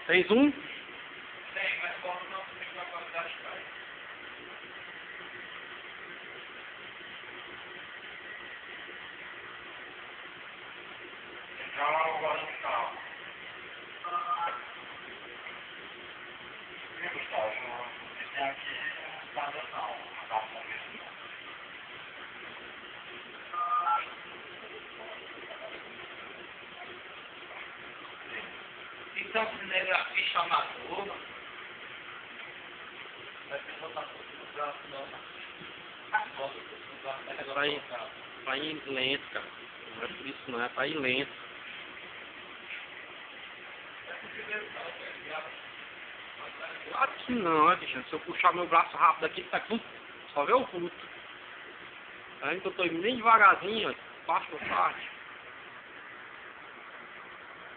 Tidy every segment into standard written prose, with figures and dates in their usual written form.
Fez um? Tem, mas como não tem capacidade de fazer. Então, eu gosto de carro. E Gustavo, você tem aqui nada não dá um começo. Então, se nele a ficha matou, vai ter que botar tudo no braço, não. Bota tudo no braço, agora Vai em lento, cara. Não é por isso não, é pra ir lento. Claro que não, bicho. Se eu puxar meu braço rápido aqui, tá tudo. Só vê o fruto. Aí que eu tô indo bem devagarzinho, ó. Passo por parte.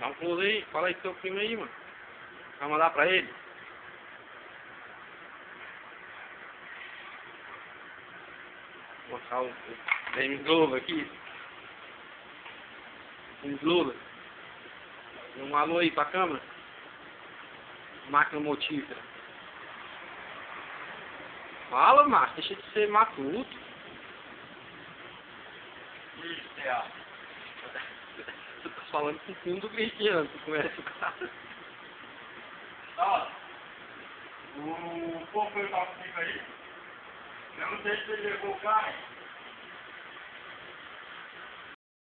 Dá um close aí, fala aí com seu primo aí, mano. Vai mandar pra ele? Vou mostrar o James Glover aqui. James Glover. Um alô aí pra câmera. Máquina motífera. Fala, Márcio, deixa de ser matuto. Isso, é. Você tá falando com o fundo do Cristiano, tu conhece o cara. Ó, o povo foi pra comigo aí. Eu não sei se ele levou o carro.